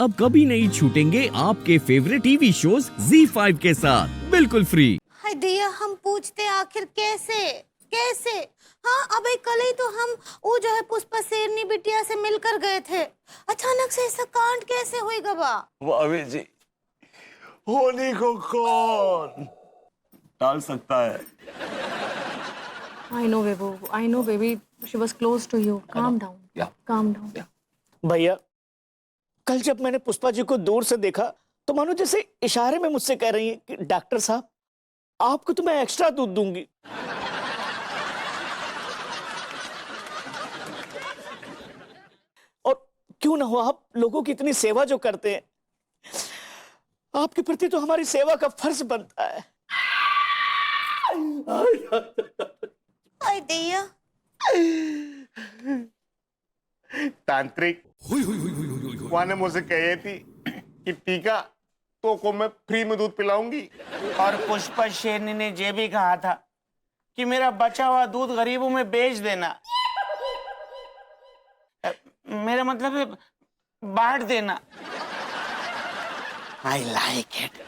अब कभी नहीं छूटेंगे आपके फेवरेट टीवी शोज ZEE5 के साथ बिल्कुल फ्री। हाय दिया, हम पूछते आखिर कैसे कैसे। हाँ, अबे कल ही तो हम वो जो है पुष्पा शेरनी बिटिया से मिलकर गए थे। अचानक से ऐसा कांड कैसे हुई गवा? भाभी जी, होली को कौन टाल सकता है? I know, Vibhu. I know, baby. She was close to you. Calm down. Yeah. Calm down. भैया, कल जब मैंने पुष्पा जी को दूर से देखा तो मानो जैसे इशारे में मुझसे कह रही हैं कि डॉक्टर साहब, आपको तो मैं एक्स्ट्रा दूध दूंगी। और क्यों ना हो, आप लोगों की इतनी सेवा जो करते हैं, आपके प्रति तो हमारी सेवा का फर्ज बनता है। हाय दिया, तांत्रिक वहां ने मुझसे कही थी कि टीका तो को मैं फ्री में दूध पिलाऊंगी। और पुष्पा शेरनी ने ये भी कहा था कि मेरा बचा हुआ दूध गरीबों में बेच देना। मेरा मतलब है बांट देना। I like it.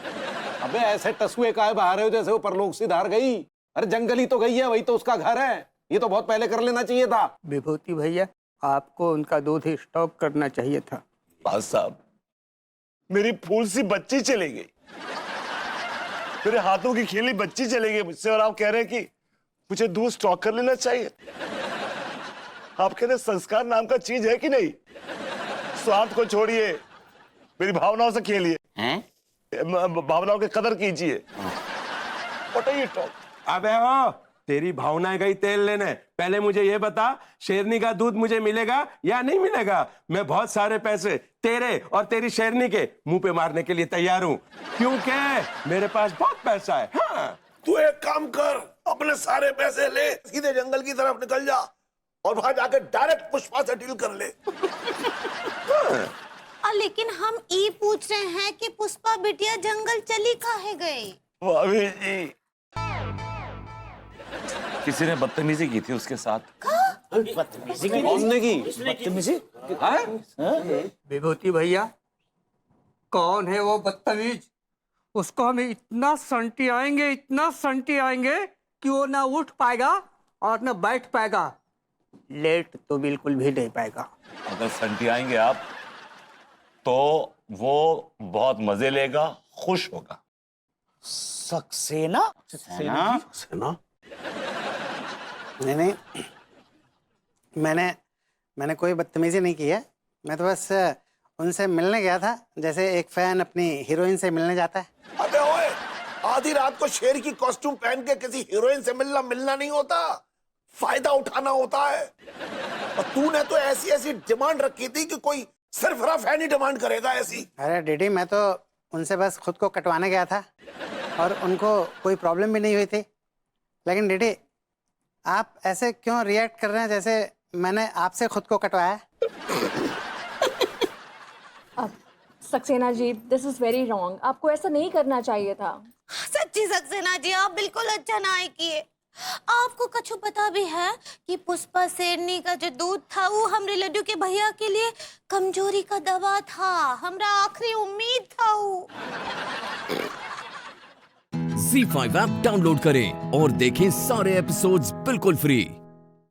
अबे ऐसे टसुए काहे बहा रहे हो जैसे वो परलोक से धार गई? अरे जंगली तो गई है, वही तो उसका घर है। ये तो बहुत पहले कर लेना चाहिए था। विभूति भैया, आपको उनका दूध ही स्टॉप करना चाहिए था। बात साहब, मेरी फूल सी बच्ची चली गई, मेरे हाथों की खेली बच्ची चली गई मुझसे, और आप कह रहे हैं कि मुझे दूध स्टॉक कर लेना चाहिए। आप कहते संस्कार नाम का चीज है कि नहीं? स्वार्थ को छोड़िए, मेरी भावनाओं से खेलिए, भावनाओं की कदर कीजिए। What are you talking? अबे हो, तेरी भावनाएं गई तेल लेने। पहले मुझे ये बता, शेरनी का दूध मुझे मिलेगा या नहीं मिलेगा? मैं बहुत सारे पैसे तेरे और तेरी शेरनी के मुंह पे मारने के लिए तैयार हूँ, क्योंकि मेरे पास बहुत पैसा है। हाँ। तू एक काम कर, अपने सारे पैसे ले, सीधे जंगल की तरफ निकल जा और वहां जाकर डायरेक्ट पुष्पा से डील कर ले। लेकिन हम ये पूछ रहे हैं कि पुष्पा बिटिया जंगल चली काहे गई? भाभी जी, किसी ने बदतमीजी की थी उसके साथ। बदतमीजी की? कौन ने की? बदतमीजी? विभूति भैया, कौन है वो बदतमीज? उसको हम इतना संटी आएंगे कि वो ना उठ पाएगा और ना बैठ पाएगा, लेट तो बिल्कुल भी नहीं पाएगा। अगर संटी आएंगे आप तो वो बहुत मजे लेगा, खुश होगा। सक्सेना? सेना? नहीं, मैंने कोई बदतमीजी नहीं की है। मैं तो बस उनसे मिलने गया था, जैसे एक फैन अपनी हीरोइन से मिलने जाता है। अबे ओए, आधी रात को शेर की कॉस्ट्यूम पहन के किसी हीरोइन से मिलना नहीं होता, फायदा उठाना होता है। और तूने तो ऐसी डिमांड रखी थी कि कोई सरफरा फैन ही डिमांड करेगा ऐसी। अरे डीडी, मैं तो उनसे बस खुद को कटवाने गया था और उनको कोई प्रॉब्लम भी नहीं हुई थी। लेकिन डीडी, आप ऐसे क्यों रिएक्ट कर रहे हैं जैसे मैंने आपसे खुद को कटवाया? Saxena ji, this is very wrong. आपको ऐसा नहीं करना चाहिए था। सच्ची सक्सेना जी, आप बिल्कुल अच्छा ना किए। आपको कछु पता भी है कि पुष्पा शेरनी का जो दूध था वो हमरे लड्डू के भैया के लिए कमजोरी का दवा था, हमरा आखिरी उम्मीद था वो। ZEE5 ऐप डाउनलोड करें और देखें सारे एपिसोड्स बिल्कुल फ्री।